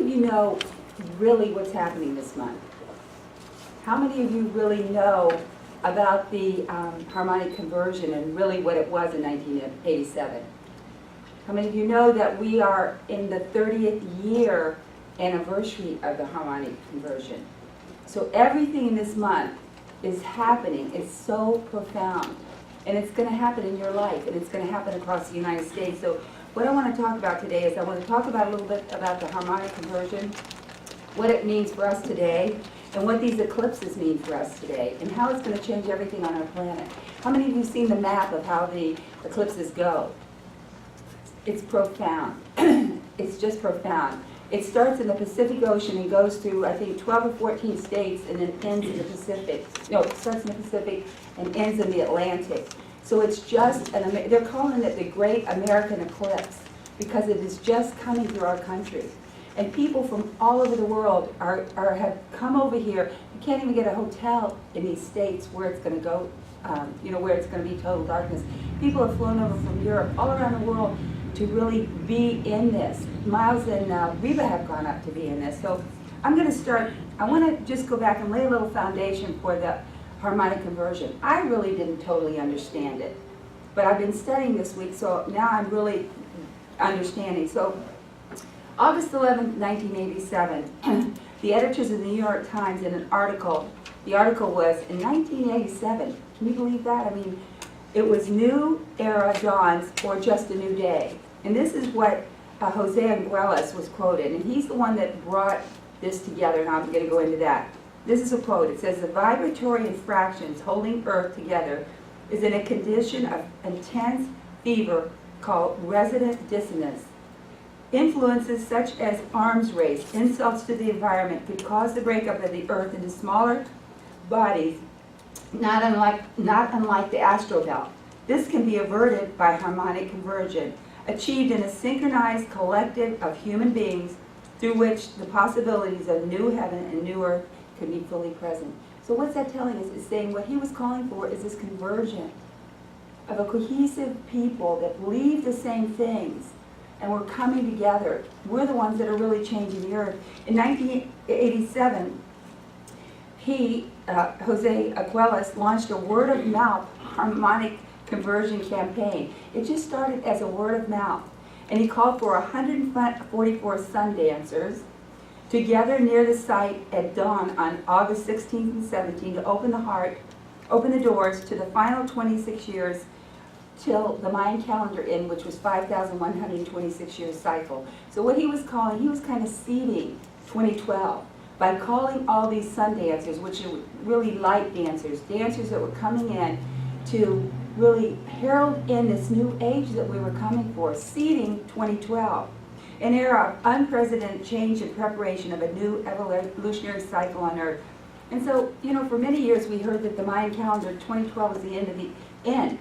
of you know really what's happening this month? How many of you really know about the harmonic conversion and really what it was in 1987? How many of you know that we are in the 30th year anniversary of the harmonic conversion? So everything in this month is happening. It's so profound. And it's going to happen in your life, and it's going to happen across the United States. So what I want to talk about today is I want to talk about a little bit about the harmonic conversion, what it means for us today, and what these eclipses mean for us today, and how it's going to change everything on our planet. How many of you have seen the map of how the eclipses go? It's profound. It's just profound. It starts in the Pacific Ocean and goes through, I think, 12 or 14 states, and then ends in the Pacific. No, it starts in the Pacific and ends in the Atlantic. So it's just, they're calling it the Great American Eclipse because it is just coming through our country. And people from all over the world have come over here. You can't even get a hotel in these states where it's going to go, where it's going to be total darkness. People have flown over from Europe, all around the world, to really be in this. Miles and Reba have gone up to be in this. So I'm going to start, I want to just go back and lay a little foundation for the harmonic conversion. I really didn't totally understand it, but I've been studying this week, so now I'm really understanding. So August 11th, 1987, the editors of the New York Times in an article, the article was, in 1987, can you believe that? I mean, it was New Era Dawns or Just a New Day. And this is what Jose Anguelas was quoted, and he's the one that brought this together, and I'm going to go into that. This is a quote. It says, "The vibratory infractions holding Earth together is in a condition of intense fever called resonant dissonance. Influences such as arms race, insults to the environment could cause the breakup of the Earth into smaller bodies, not unlike the astral belt. This can be averted by harmonic conversion, achieved in a synchronized collective of human beings through which the possibilities of new heaven and new earth can be fully present." So what's that telling us? It's saying what he was calling for is this conversion of a cohesive people that believe the same things, and we're coming together. We're the ones that are really changing the earth. In 1987, Jose Anguelas, launched a word-of-mouth harmonic conversion campaign. It just started as a word of mouth. And he called for 144 sun dancers together near the site at dawn on August 16th and 17th to open the doors to the final 26 years till the Mayan calendar end, which was 5,126 years cycle. So what he was calling, he was kind of seeding 2012 by calling all these sun dancers, which are really light dancers, dancers that were coming in to really herald in this new age that we were coming for, seeding 2012, an era of unprecedented change and preparation of a new evolutionary cycle on Earth. And so, for many years we heard that the Mayan calendar 2012 was the end of the end.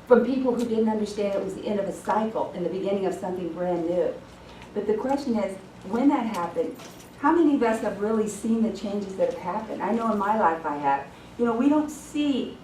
From people who didn't understand it was the end of a cycle and the beginning of something brand new. But the question is, when that happened, how many of us have really seen the changes that have happened? I know in my life I have. We don't see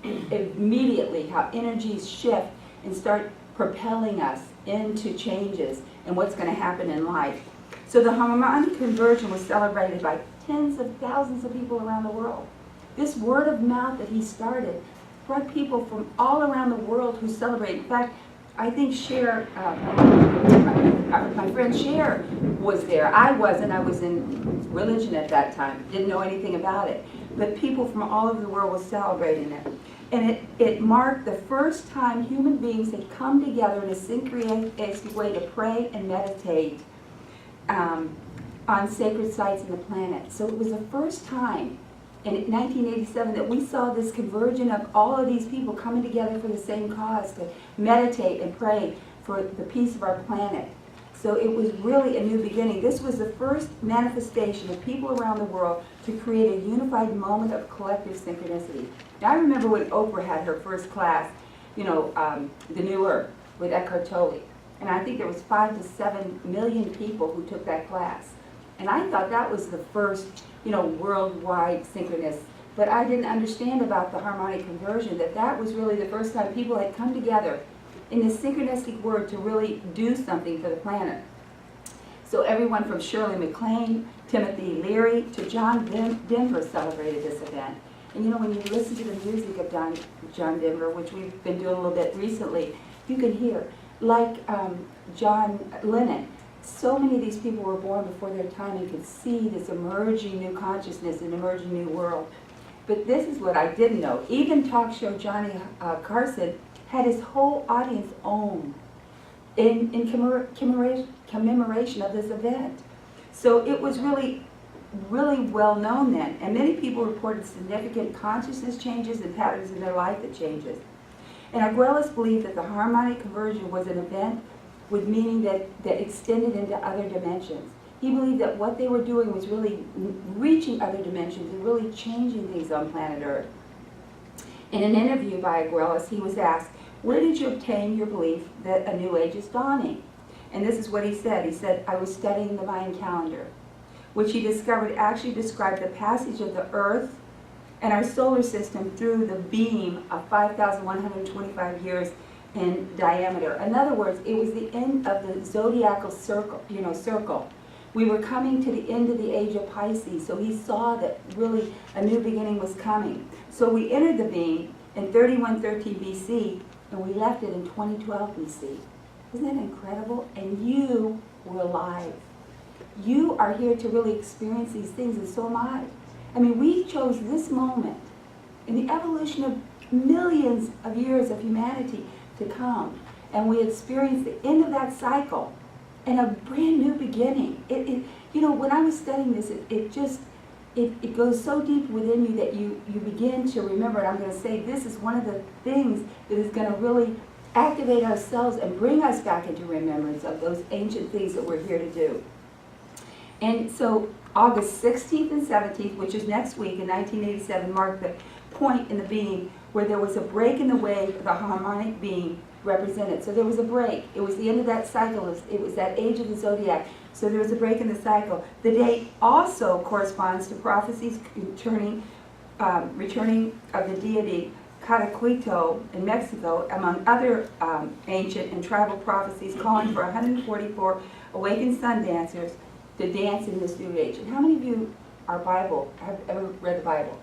immediately how energies shift and start propelling us into changes and what's going to happen in life. So the harmonic conversion was celebrated by tens of thousands of people around the world. This word of mouth that he started brought people from all around the world who celebrate. In fact, I think Cher, my friend Cher was there. I wasn't. I was in religion at that time. Didn't know anything about it. But people from all over the world were celebrating it. And it marked the first time human beings had come together in a synchronistic way to pray and meditate on sacred sites in the planet. So it was the first time in 1987 that we saw this conversion of all of these people coming together for the same cause, to meditate and pray for the peace of our planet. So it was really a new beginning. This was the first manifestation of people around the world to create a unified moment of collective synchronicity. Now I remember when Oprah had her first class, The New Earth with Eckhart Tolle. And I think there was 5 to 7 million people who took that class. And I thought that was the first, worldwide synchronous. But I didn't understand about the harmonic conversion, that was really the first time people had come together in this synchronistic word to really do something for the planet. So everyone from Shirley MacLaine, Timothy Leary, to John Denver celebrated this event. And you know, when you listen to the music of John Denver, which we've been doing a little bit recently, you can hear, like John Lennon, so many of these people were born before their time and could see this emerging new consciousness and emerging new world. But this is what I didn't know. Even talk show Johnny Carson had his whole audience owned in commemoration of this event. So it was really well known then. And many people reported significant consciousness changes and patterns in their life that changes. And Arguelles believed that the harmonic conversion was an event with meaning that extended into other dimensions. He believed that what they were doing was really reaching other dimensions and really changing things on planet Earth. In an interview by Arguelles, he was asked, "Where did you obtain your belief that a new age is dawning?" And this is what he said. He said, "I was studying the Mayan calendar, which he discovered actually described the passage of the Earth and our solar system through the beam of 5,125 years in diameter." In other words, it was the end of the zodiacal circle, circle. We were coming to the end of the age of Pisces, so he saw that really a new beginning was coming. So we entered the beam in 3113 BC, and we left it in 2012 BC. Isn't that incredible? And you were alive. You are here to really experience these things, and so am I. I mean, we chose this moment in the evolution of millions of years of humanity to come, and we experienced the end of that cycle and a brand new beginning. When I was studying this, it goes so deep within you that you begin to remember. And I'm going to say this is one of the things that is going to really activate ourselves and bring us back into remembrance of those ancient things that we're here to do. And so August 16th and 17th, which is next week in 1987, marked the point in the beam where there was a break in the way the harmonic being represented. So there was a break. It was the end of that cycle. It was that age of the zodiac. So there was a break in the cycle. The date also corresponds to prophecies returning of the deity Catacuito in Mexico, among other ancient and tribal prophecies calling for 144 awakened sun dancers to dance in this new age. And how many of you have ever read the Bible?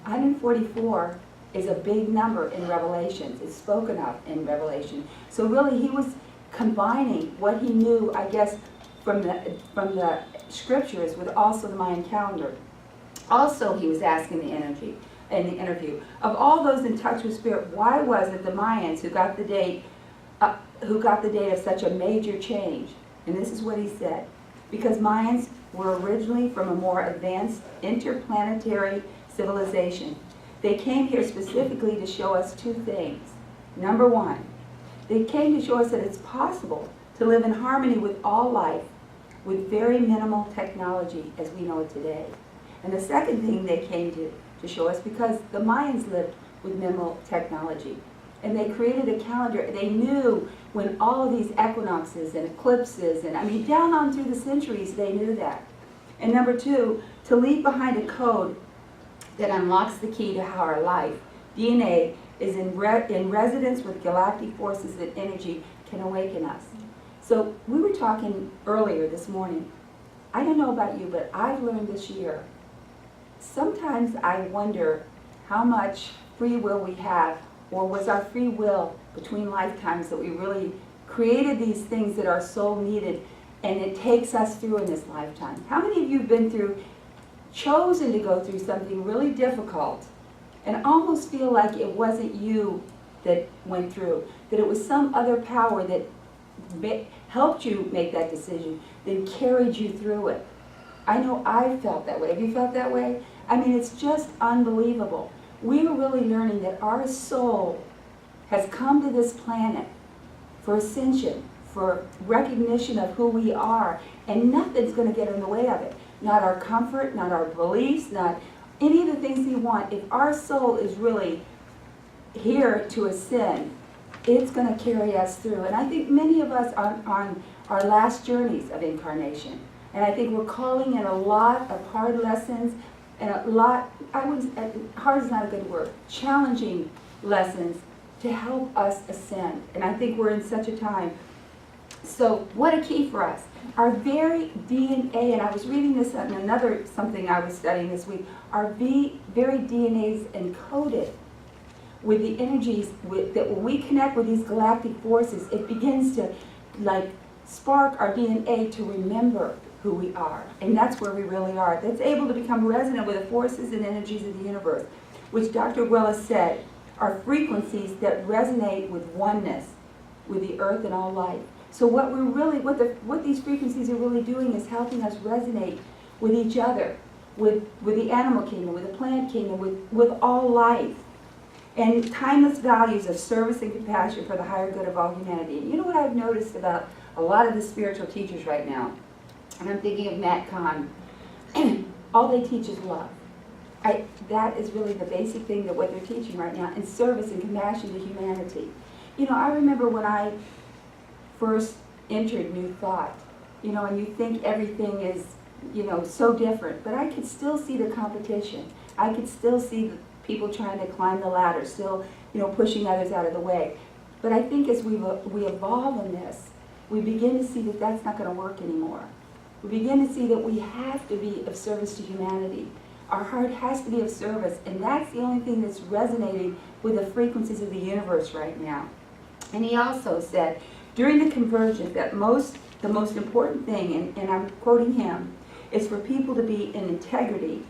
144 is a big number in Revelations. It's spoken of in Revelation. So really he was combining what he knew, I guess, from the scriptures with also the Mayan calendar. Also, he was asking in the interview, of all those in touch with spirit, why was it the Mayans who got the date of such a major change? And this is what he said: because Mayans were originally from a more advanced interplanetary civilization. They came here specifically to show us two things. Number one, they came to show us that it's possible to live in harmony with all life with very minimal technology as we know it today. And the second thing they came to show us, because the Mayans lived with minimal technology, and they created a calendar. They knew when all of these equinoxes and eclipses, and I mean down on through the centuries, they knew that. And number two, to leave behind a code that unlocks the key to how our life, DNA, is in resonance with galactic forces that energy can awaken us. So we were talking earlier this morning. I don't know about you, but I've learned this year, sometimes I wonder how much free will we have, or was our free will between lifetimes that we really created these things that our soul needed, and it takes us through in this lifetime. How many of you have been through, chosen to go through something really difficult and almost feel like it wasn't you that went through, that it was some other power that helped you make that decision, then carried you through it? I know I felt that way. Have you felt that way? I mean, it's just unbelievable. We are really learning that our soul has come to this planet for ascension, for recognition of who we are, and nothing's going to get in the way of it. Not our comfort, not our beliefs, not any of the things we want. If our soul is really here to ascend, it's going to carry us through. And I think many of us are on our last journeys of incarnation. And I think we're calling in a lot of hard lessons and a lot, hard is not a good word, challenging lessons to help us ascend. And I think we're in such a time. So what a key for us. Our very DNA, and I was reading this on something I was studying this week, our very DNA is encoded with the energies that when we connect with these galactic forces, it begins to like spark our DNA to remember who we are. And that's where we really are. That's able to become resonant with the forces and energies of the universe, which Dr. Abuela said are frequencies that resonate with oneness, with the earth and all life. So what these frequencies are really doing is helping us resonate with each other, with the animal kingdom, with the plant kingdom, with all life. And timeless values of service and compassion for the higher good of all humanity. And you know what I've noticed about a lot of the spiritual teachers right now? And I'm thinking of Matt Kahn. All they teach is love. That is really the basic thing that what they're teaching right now, and service and compassion to humanity. You know, I remember when I first entered New Thought, you know, and you think everything is, you know, so different, but I could still see the competition. I could still see the people trying to climb the ladder, still, you know, pushing others out of the way. But I think as we evolve in this, we begin to see that that's not going to work anymore. We begin to see that we have to be of service to humanity. Our heart has to be of service, and that's the only thing that's resonating with the frequencies of the universe right now. And he also said, during the conversion, that the most important thing, and I'm quoting him, is for people to be in integrity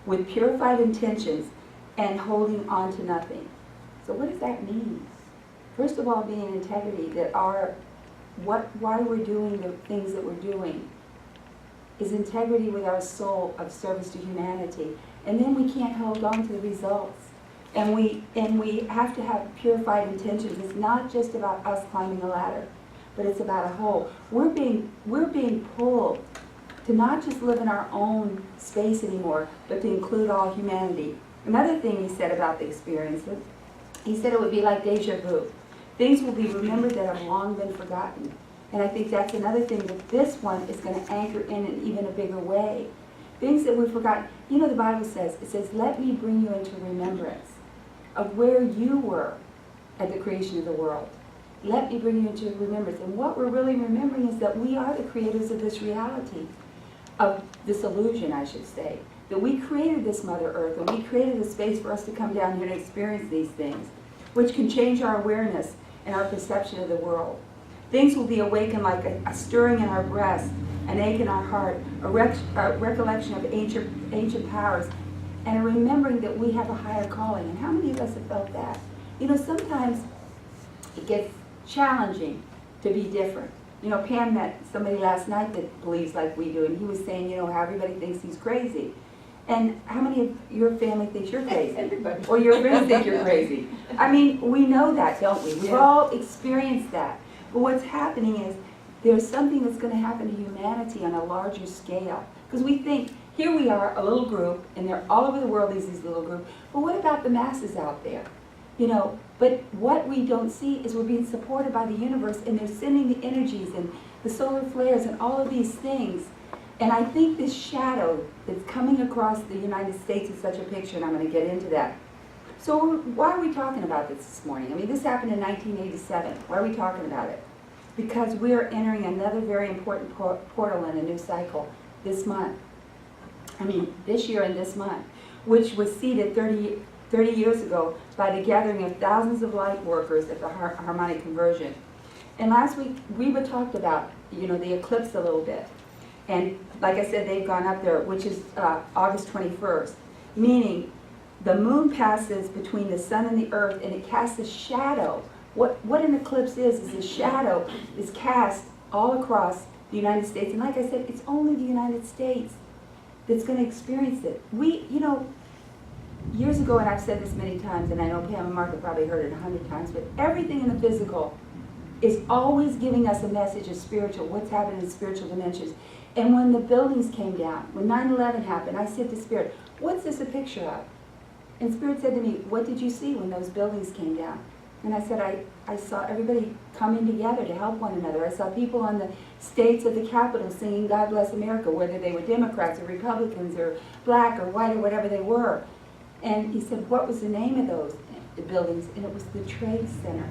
with purified intentions and holding on to nothing. So what does that mean? First of all, being in integrity, that why we're doing the things that we're doing is integrity with our soul of service to humanity. And then we can't hold on to the results. And we have to have purified intentions. It's not just about us climbing a ladder, but it's about a whole. We're being pulled to not just live in our own space anymore, but to include all humanity. Another thing he said about the experience, he said it would be like deja vu. Things will be remembered that have long been forgotten. And I think that's another thing, that this one is going to anchor in even a bigger way. Things that we've forgotten. You know, the Bible says, it says, let me bring you into remembrance of where you were at the creation of the world. Let me bring you into remembrance. And what we're really remembering is that we are the creators of this reality, of this illusion, I should say. That we created this Mother Earth, and we created a space for us to come down here and experience these things, which can change our awareness and our perception of the world. Things will be awakened like a stirring in our breast, an ache in our heart, a recollection of ancient powers, and a remembering that we have a higher calling. And how many of us have felt that? You know, sometimes it gets challenging to be different. You know, Pam met somebody last night that believes like we do, and he was saying, you know, how everybody thinks he's crazy. And how many of your family thinks you're crazy? Everybody. Or your friends think you're crazy? I mean, we know that, don't we? We've all experienced that. But what's happening is there's something that's going to happen to humanity on a larger scale. Because we think, here we are, a little group, and they're all over the world, these little groups. But what about the masses out there? You know, but what we don't see is we're being supported by the universe, and they're sending the energies and the solar flares and all of these things. And I think this shadow that's coming across the United States is such a picture, and I'm going to get into that. So why are we talking about this morning? I mean, this happened in 1987. Why are we talking about it? Because we are entering another very important portal in a new cycle this month. I mean, this year and this month, which was seeded 30 years ago by the gathering of thousands of light workers at the harmonic conversion. And last week, we talked about, you know, the eclipse a little bit. And like I said, they've gone up there, which is August 21st, meaning the moon passes between the sun and the earth, and it casts a shadow. What an eclipse is a shadow is cast all across the United States. And like I said, it's only the United States that's going to experience it. We, you know, years ago, and I've said this many times, and I know Pam and Martha probably heard it 100 times, but everything in the physical is always giving us a message of spiritual, what's happening in spiritual dimensions. And when the buildings came down, when 9/11 happened, I said to Spirit, what's this a picture of? And Spirit said to me, what did you see when those buildings came down? And I said, I saw everybody coming together to help one another. I saw people on the states of the Capitol singing God Bless America, whether they were Democrats or Republicans or black or white or whatever they were. And he said, what was the name of those buildings? And it was the Trade Center.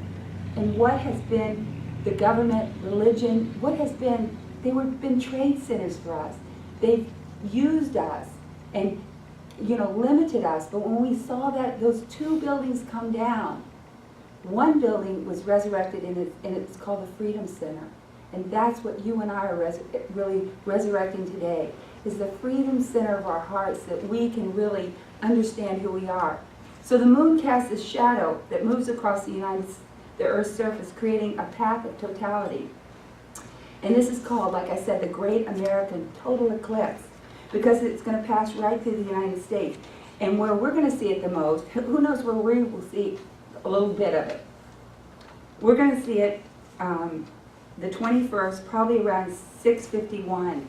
And what has been the government, religion, they've been trade centers for us. They've used us and, limited us. But when we saw that those two buildings come down, one building was resurrected and it's called the Freedom Center. And that's what you and I are really resurrecting today, is the Freedom Center of our hearts, that we can really understand who we are. So the moon casts a shadow that moves across the Earth's surface, creating a path of totality. And this is called, like I said, the Great American Total Eclipse, because it's going to pass right through the United States. And where we're going to see it the most, who knows where we will see a little bit of it. We're going to see it the 21st, probably around 6:51.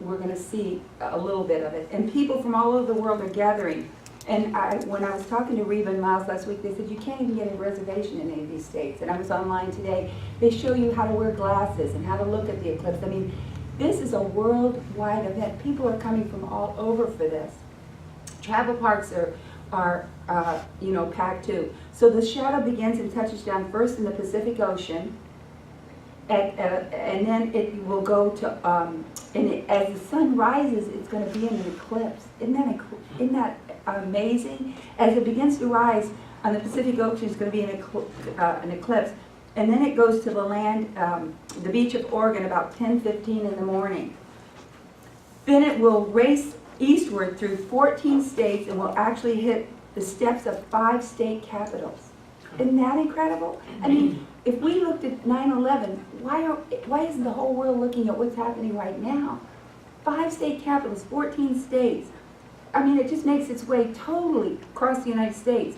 We're going to see a little bit of it. And people from all over the world are gathering. And when I was talking to Reba and Miles last week, they said you can't even get a reservation in any of these states. And I was online today. They show you how to wear glasses and how to look at the eclipse. I mean, this is a worldwide event. People are coming from all over for this. Travel parks are packed too. So the shadow begins and touches down first in the Pacific Ocean, and then it will go to, as the sun rises, it's going to be in an eclipse. Isn't that amazing? As it begins to rise on the Pacific Ocean, it's going to be an eclipse. And then it goes to the land, the beach of Oregon, about 10:15 in the morning. Then it will race eastward through 14 states and will actually hit the steps of 5 state capitals. Isn't that incredible? I mean, if we looked at 9/11, why isn't the whole world looking at what's happening right now? 5 state capitals, 14 states. I mean, it just makes its way totally across the United States.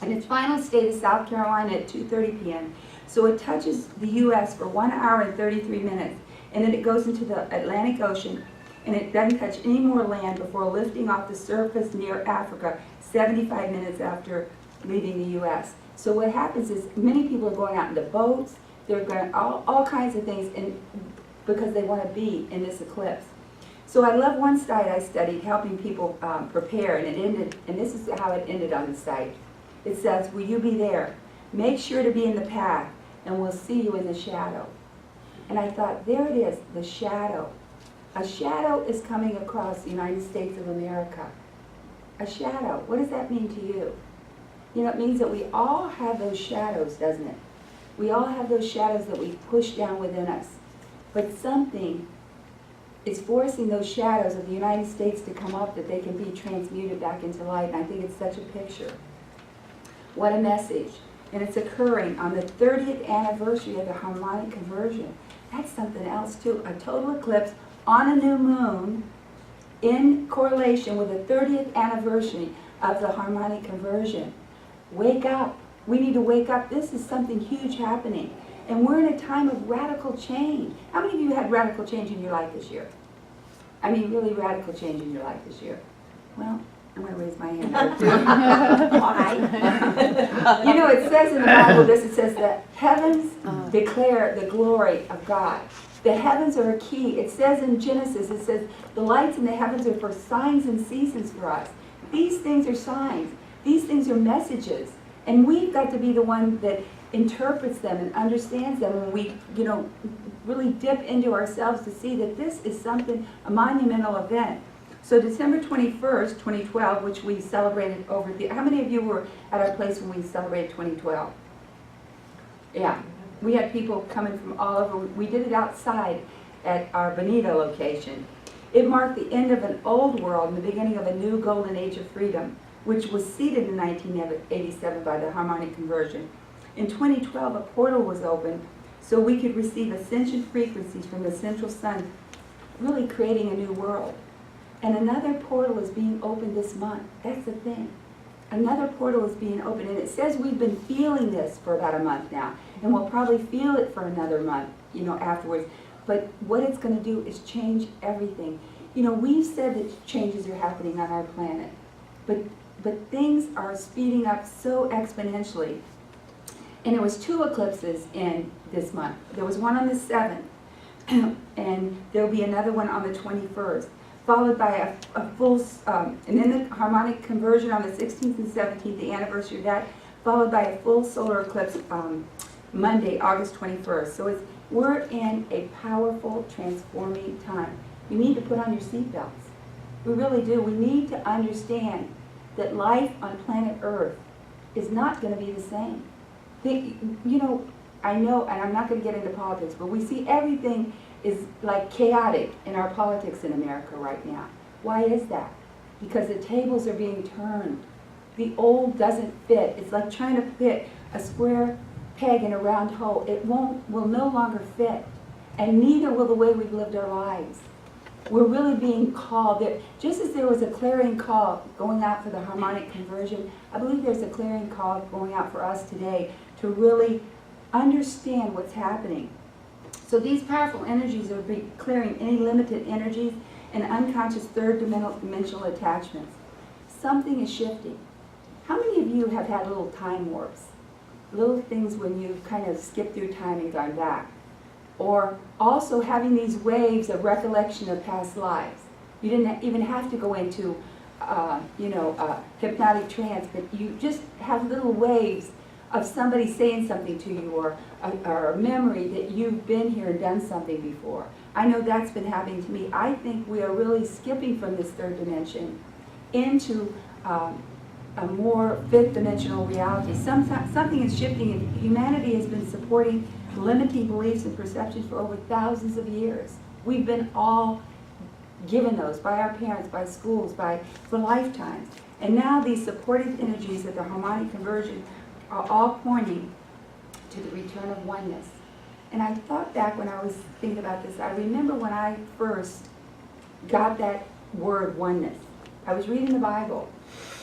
And its final state is South Carolina at 2:30 p.m. So it touches the U.S. for 1 hour and 33 minutes. And then it goes into the Atlantic Ocean, and it doesn't touch any more land before lifting off the surface near Africa 75 minutes after leaving the U.S. So what happens is many people are going out into boats, they're going all kinds of things because they want to be in this eclipse. So I love one site I studied, helping people prepare, and this is how it ended on the site. It says, "Will you be there? Make sure to be in the path, and we'll see you in the shadow." And I thought, there it is, the shadow. A shadow is coming across the United States of America. A shadow. What does that mean to you? It means that we all have those shadows, doesn't it? We all have those shadows that we push down within us. But something is forcing those shadows of the United States to come up, that they can be transmuted back into light. And I think it's such a picture. What a message. And it's occurring on the 30th anniversary of the harmonic conversion. That's something else too. A total eclipse on a new moon in correlation with the 30th anniversary of the harmonic conversion. Wake up. We need to wake up. This is something huge happening. And we're in a time of radical change. How many of you had radical change in your life this year? I mean, really radical change in your life this year. Well, I'm going to raise my hand there too. Why? It says in the Bible it says the heavens declare the glory of God. The heavens are a key. It says in Genesis, it says the lights in the heavens are for signs and seasons for us. These things are signs. These things are messages. And we've got to be the one that interprets them and understands them when we, really dip into ourselves to see that this is something, a monumental event. So December 21st, 2012, which we celebrated how many of you were at our place when we celebrated 2012? Yeah. We had people coming from all over. We did it outside at our Bonita location. It marked the end of an old world and the beginning of a new golden age of freedom, which was seeded in 1987 by the harmonic conversion. In 2012, a portal was opened so we could receive ascension frequencies from the central sun, really creating a new world. And another portal is being opened this month. That's the thing. Another portal is being opened, and it says we've been feeling this for about a month now, and we'll probably feel it for another month, afterwards. But what it's going to do is change everything. We've said that changes are happening on our planet, but things are speeding up so exponentially. And there was 2 eclipses in this month. There was one on the 7th, and there'll be another one on the 21st, followed by a full, and then the harmonic conversion on the 16th and 17th, the anniversary of that, followed by a full solar eclipse Monday, August 21st. So we're in a powerful, transforming time. You need to put on your seatbelts. We really do. We need to understand that life on planet Earth is not going to be the same. I know, and I'm not going to get into politics, but we see everything is like chaotic in our politics in America right now. Why is that? Because the tables are being turned. The old doesn't fit. It's like trying to fit a square peg in a round hole. It will no longer fit. And neither will the way we've lived our lives. We're really being called. Just as there was a clarion call going out for the harmonic conversion, I believe there's a clarion call going out for us today to really understand what's happening. So these powerful energies are clearing any limited energies and unconscious third dimensional attachments. Something is shifting. How many of you have had little time warps? Little things when you kind of skip through time and gone back? Or also having these waves of recollection of past lives. You didn't even have to go into, hypnotic trance, but you just have little waves of somebody saying something to you, or a memory that you've been here and done something before. I know that's been happening to me. I think we are really skipping from this third dimension into a more fifth dimensional reality. Something is shifting, and humanity has been supporting limiting beliefs and perceptions for over thousands of years. We've been all given those by our parents, by schools, for lifetimes. And now these supportive energies of the harmonic conversion are all pointing to the return of oneness. And I thought back when I was thinking about this, I remember when I first got that word oneness. I was reading the Bible,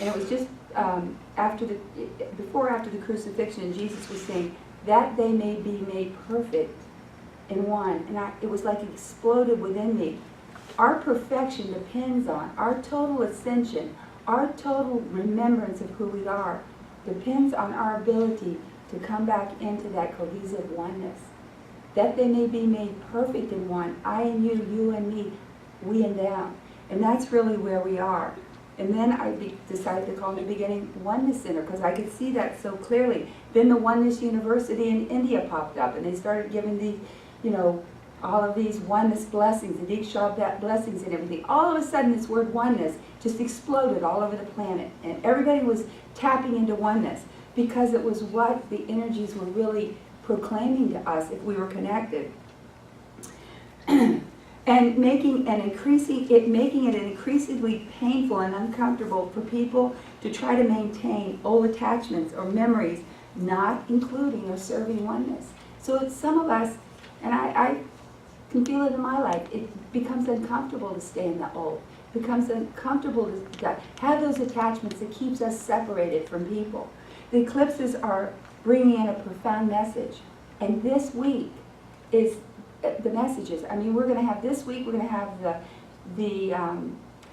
and it was just after the crucifixion, and Jesus was saying, that they may be made perfect in one. And it was like it exploded within me. Our perfection depends on our total ascension, our total remembrance of who we are, depends on our ability to come back into that cohesive oneness. That they may be made perfect in one, I and you and me, we and them. And that's really where we are. And then I decided to call it the Beginning Oneness Center, because I could see that so clearly. Then the Oneness University in India popped up, and they started giving these, all of these oneness blessings, the Diksha blessings and everything. All of a sudden, this word oneness just exploded all over the planet, and everybody was tapping into oneness, because it was what the energies were really proclaiming to us if we were connected. And making it increasingly painful and uncomfortable for people to try to maintain old attachments or memories, not including or serving oneness. So it's some of us, and I can feel it in my life, it becomes uncomfortable to stay in the old. It becomes uncomfortable to have those attachments that keeps us separated from people. The eclipses are bringing in a profound message. And this week is the messages. I mean, we're going to have this week, we're going to have the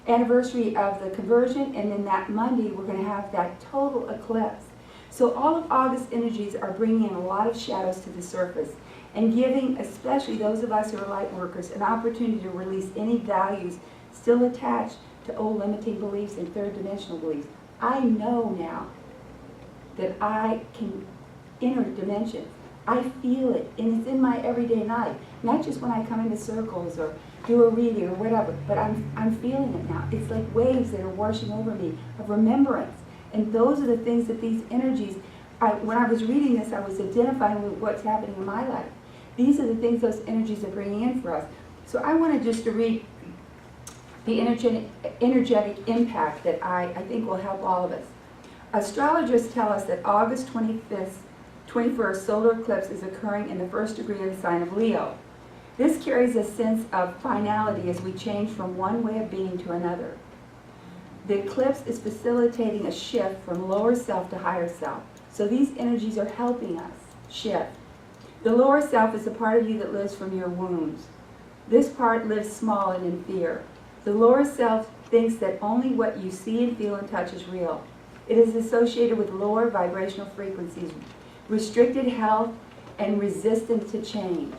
anniversary of the conversion, and then that Monday we're going to have that total eclipse. So all of August energies are bringing in a lot of shadows to the surface and giving, especially those of us who are light workers, an opportunity to release any values still attached to old limiting beliefs and third dimensional beliefs. I know now that I can enter dimensions. I feel it, and it's in my everyday life. Not just when I come into circles or do a reading or whatever, but I'm feeling it now. It's like waves that are washing over me of remembrance. And those are the things that these energies, when I was reading this, I was identifying with what's happening in my life. These are the things those energies are bringing in for us. So I wanted just to read the energetic impact that I think will help all of us. Astrologers tell us that August 21st solar eclipse is occurring in the first degree of the sign of Leo. This carries a sense of finality as we change from one way of being to another. The eclipse is facilitating a shift from lower self to higher self. So these energies are helping us shift. The lower self is the part of you that lives from your wounds. This part lives small and in fear. The lower self thinks that only what you see and feel and touch is real. It is associated with lower vibrational frequencies, restricted health, and resistance to change.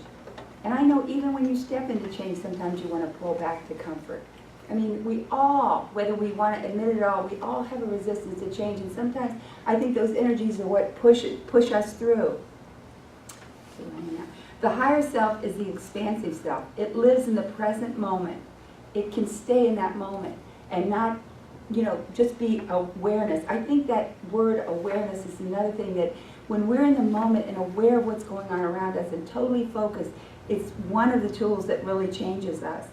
And I know even when you step into change, sometimes you want to pull back to comfort. I mean, we all, whether we want to admit it or not, we all have a resistance to change. And sometimes I think those energies are what push us through. actually laying out. The higher self is the expansive self. It lives in the present moment. It can stay in that moment and not, just be awareness. I think that word awareness is another thing that when we're in the moment and aware of what's going on around us and totally focused, it's one of the tools that really changes us.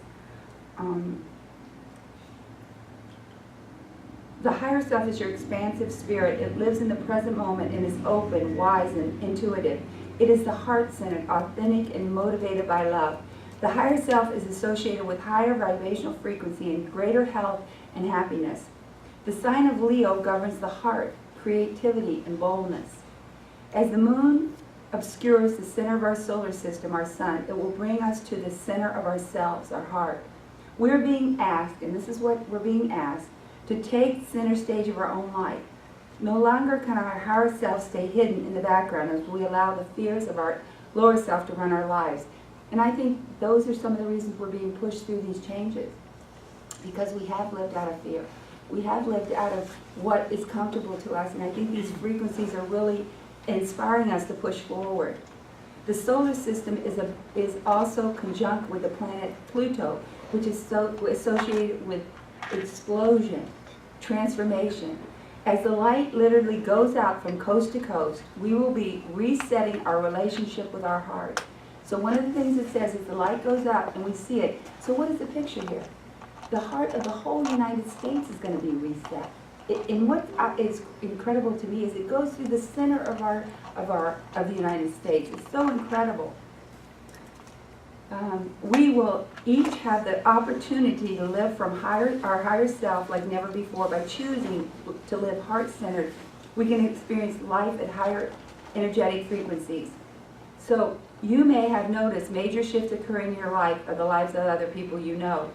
The higher self is your expansive spirit. It lives in the present moment and is open, wise, and intuitive. It is the heart-centered, authentic, and motivated by love. The higher self is associated with higher vibrational frequency and greater health and happiness. The sign of Leo governs the heart, creativity, and boldness. As the moon obscures the center of our solar system, our sun, it will bring us to the center of ourselves, our heart. We're being asked, and this is what we're being asked, to take center stage of our own life. No longer can our higher self stay hidden in the background as we allow the fears of our lower self to run our lives. And I think those are some of the reasons we're being pushed through these changes. Because we have lived out of fear. We have lived out of what is comfortable to us, and I think these frequencies are really inspiring us to push forward. The solar system is also conjunct with the planet Pluto, which is associated with explosion, transformation. As the light literally goes out from coast to coast, we will be resetting our relationship with our heart. So one of the things it says is the light goes out and we see it. So what is the picture here? The heart of the whole United States is going to be reset. And what is incredible to me is it goes through the center of the United States. It's so incredible. We will each have the opportunity to live from our higher self like never before. By choosing to live heart-centered, we can experience life at higher energetic frequencies. So you may have noticed major shifts occurring in your life or the lives of other people you know,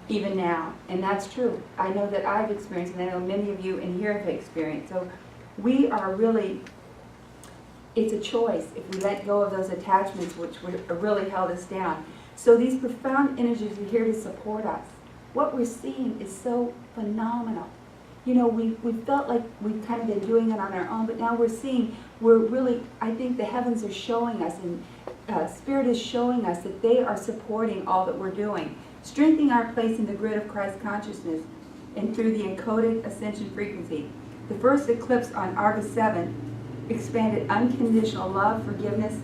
even now. And that's true. I know that I've experienced, and I know many of you in here have experienced. So we are really, it's a choice if we let go of those attachments which really held us down. So these profound energies are here to support us. What we're seeing is so phenomenal. We felt like we've kind of been doing it on our own, but now we're really, I think the heavens are showing us, and Spirit is showing us that they are supporting all that we're doing, strengthening our place in the grid of Christ consciousness and through the encoded ascension frequency. The first eclipse on August 7th expanded unconditional love, forgiveness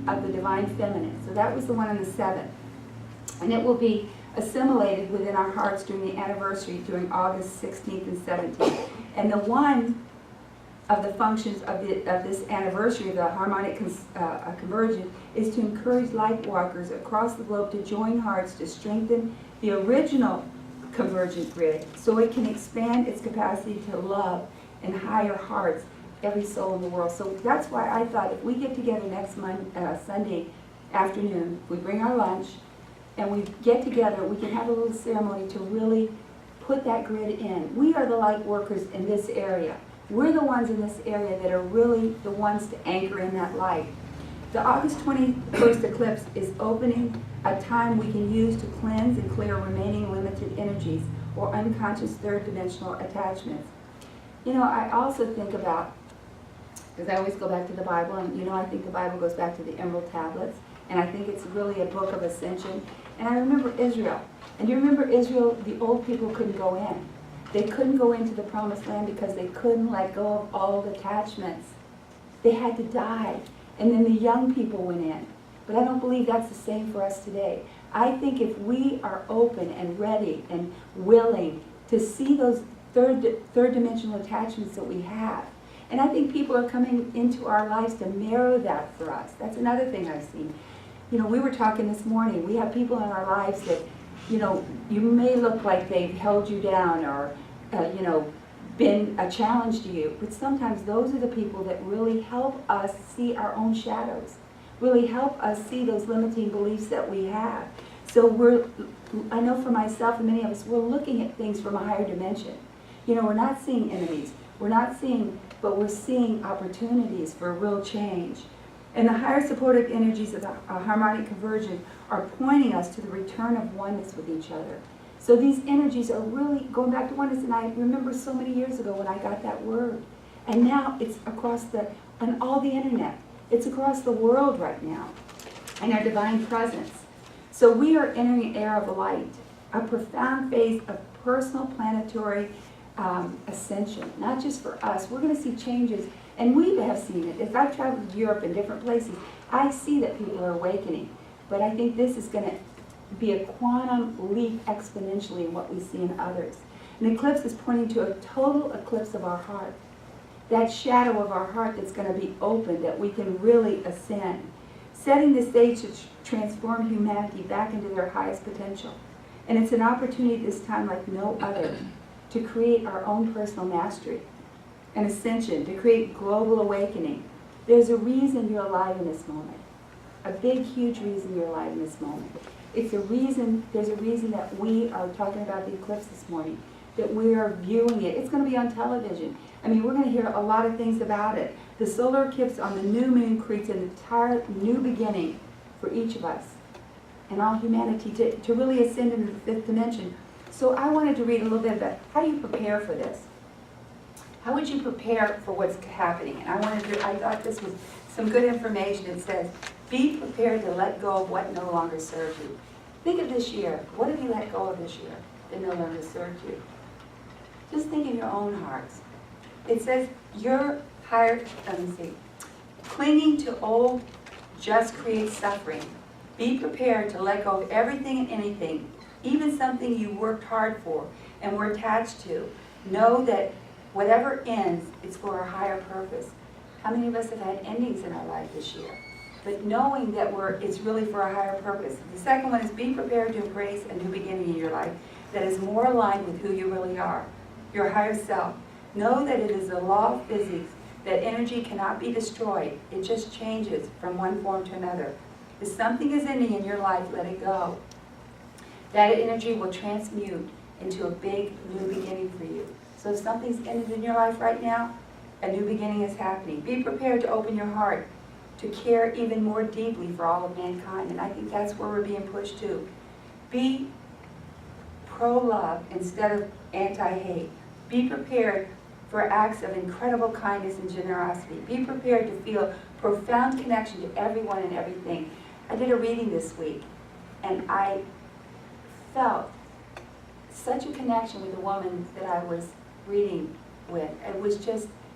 of the divine feminine. So that was the one on the 7th. And it will be assimilated within our hearts during the anniversary during August 16th and 17th. And the one of the functions of this anniversary of the harmonic conversion is to encourage light walkers across the globe to join hearts to strengthen the original convergent grid so it can expand its capacity to love in higher hearts every soul in the world. So that's why I thought if we get together next Sunday afternoon, we bring our lunch, and we get together, we can have a little ceremony to really put that grid in. We are the light workers in this area. We're the ones in this area that are really the ones to anchor in that light. The August 21st eclipse is opening a time we can use to cleanse and clear remaining limited energies or unconscious third dimensional attachments. I also think about, because I always go back to the Bible, and I think the Bible goes back to the Emerald Tablets, and I think it's really a book of ascension. And I remember Israel. And you remember Israel, the old people couldn't go in. They couldn't go into the promised land because they couldn't let go of all the attachments. They had to die. And then the young people went in. But I don't believe that's the same for us today. I think if we are open and ready and willing to see those third dimensional attachments that we have, and I think people are coming into our lives to mirror that for us. That's another thing I've seen. We were talking this morning. We have people in our lives that, you may look like they've held you down or, been a challenge to you. But sometimes those are the people that really help us see our own shadows, really help us see those limiting beliefs that we have. So I know for myself and many of us, we're looking at things from a higher dimension. We're not seeing enemies. But we're seeing opportunities for real change. And the higher supportive energies of the harmonic conversion are pointing us to the return of oneness with each other. So these energies are really going back to oneness. And I remember so many years ago when I got that word. And now it's on all the internet. It's across the world right now, in our divine presence. So we are entering an era of light, a profound phase of personal planetary ascension, not just for us. We're going to see changes, and we have seen it. As I've traveled to Europe and different places, I see that people are awakening. But I think this is going to be a quantum leap exponentially in what we see in others. An eclipse is pointing to a total eclipse of our heart. That shadow of our heart that's going to be opened, that we can really ascend, setting the stage to transform humanity back into their highest potential. And it's an opportunity this time like no other to create our own personal mastery and ascension, to create global awakening. There's a reason you're alive in this moment. A big, huge reason you're alive in this moment. There's a reason that we are talking about the eclipse this morning, that we are viewing it. It's going to be on television. I mean, we're going to hear a lot of things about it. The solar eclipse on the new moon creates an entire new beginning for each of us and all humanity to really ascend into the fifth dimension. So I wanted to read a little bit about how do you prepare for this? How would you prepare for what's happening? And I thought this was some good information. It says, be prepared to let go of what no longer serves you. Think of this year. What have you let go of this year that no longer serves you? Just think in your own hearts. It says, clinging to old just creates suffering. Be prepared to let go of everything and anything, even something you worked hard for and were attached to. Know that whatever ends, it's for a higher purpose. How many of us have had endings in our life this year? But knowing that it's really for a higher purpose. The second one is be prepared to embrace a new beginning in your life that is more aligned with who you really are, your higher self. Know that it is a law of physics that energy cannot be destroyed. It just changes from one form to another. If something is ending in your life, let it go. That energy will transmute into a big new beginning for you. So if something's ended in your life right now, a new beginning is happening. Be prepared to open your heart, to care even more deeply for all of mankind. And I think that's where we're being pushed to. Be pro-love instead of anti-hate. Be prepared for acts of incredible kindness and generosity. Be prepared to feel profound connection to everyone and everything. I did a reading this week, and I felt such a connection with the woman that I was reading with. It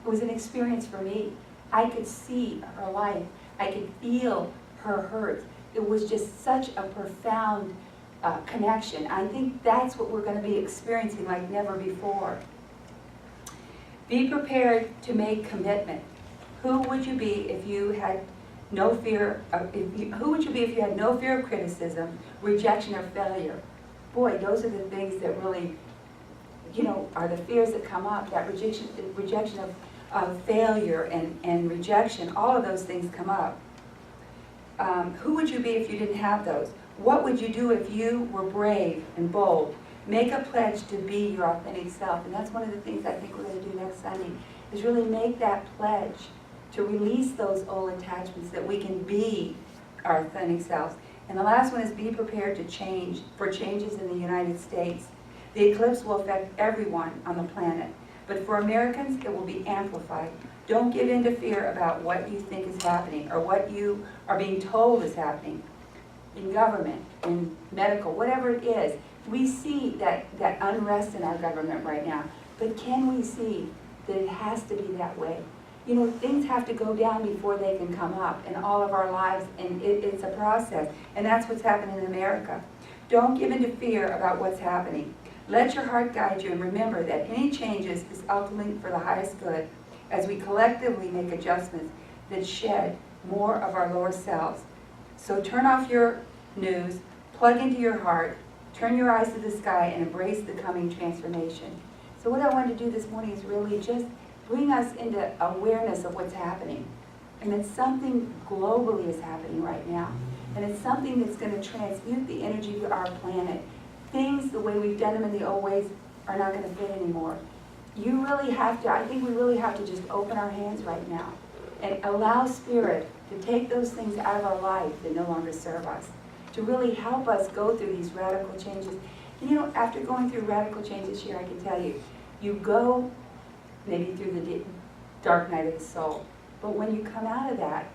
was an experience for me. I could see her life. I could feel her hurt. It was just such a profound connection. I think that's what we're going to be experiencing like never before. Be prepared to make commitment. Who would you be if you had no fear of, who would you be if you had no fear of criticism, rejection, or failure? Boy, those are the things that really, are the fears that come up. That rejection of failure and rejection, all of those things come up. Who would you be if you didn't have those? What would you do if you were brave and bold? Make a pledge to be your authentic self. And that's one of the things I think we're going to do next Sunday, is really make that pledge to release those old attachments that we can be our authentic selves. And the last one is be prepared to change, for changes in the United States. The eclipse will affect everyone on the planet, but for Americans, it will be amplified. Don't give in to fear about what you think is happening or what you are being told is happening in government, in medical, whatever it is. We see that unrest in our government right now, but can we see that it has to be that way? Things have to go down before they can come up in all of our lives, and it's a process, and that's what's happening in America. Don't give in to fear about what's happening. Let your heart guide you, and remember that any changes is ultimately for the highest good as we collectively make adjustments that shed more of our lower selves. So turn off your news, plug into your heart, turn your eyes to the sky, and embrace the coming transformation. So what I wanted to do this morning is really just bring us into awareness of what's happening. And it's something globally is happening right now. And it's something that's going to transmute the energy to our planet. Things, the way we've done them in the old ways, are not going to fit anymore. You really have to, I think we really have to just open our hands right now and allow Spirit to take those things out of our life that no longer serve us, to really help us go through these radical changes. And after going through radical changes here, I can tell you, you go maybe through the dark night of the soul, but when you come out of that,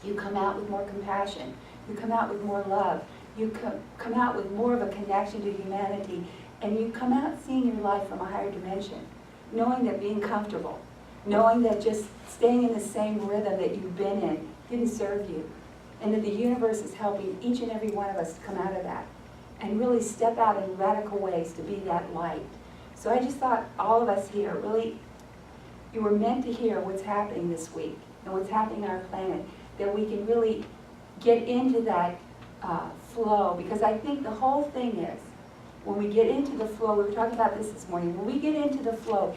You come out with more compassion. You come out with more love. You come out with more of a connection to humanity. And you come out seeing your life from a higher dimension, knowing that being comfortable, knowing that just staying in the same rhythm that you've been in didn't serve you, and that the universe is helping each and every one of us to come out of that and really step out in radical ways to be that light. So I just thought all of us here, really, you were meant to hear what's happening this week and what's happening on our planet, that we can really get into that flow, because I think the whole thing is, when we get into the flow, we were talking about this morning, when we get into the flow,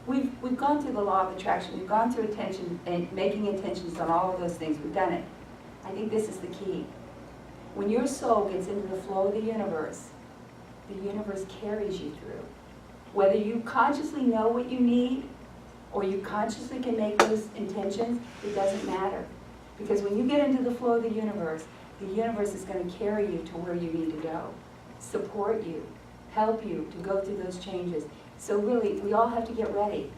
we've gone through the law of attraction, we've gone through attention and making intentions on all of those things, we've done it. I think this is the key. When your soul gets into the flow of the universe carries you through. Whether you consciously know what you need, or you consciously can make those intentions, it doesn't matter. Because when you get into the flow of the universe is going to carry you to where you need to go, support you, help you to go through those changes. So really, we all have to get ready,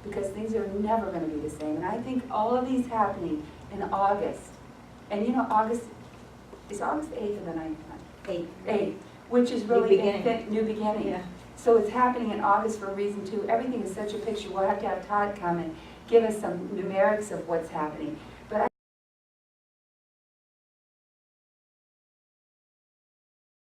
because things are never going to be the same. And I think all of these happening in August, and you know, is August 8th or the 9th? 8th, which is really new beginning. Yeah. So it's happening in August for a reason too. Everything is such a picture. We'll have to have Todd come and give us some numerics of what's happening.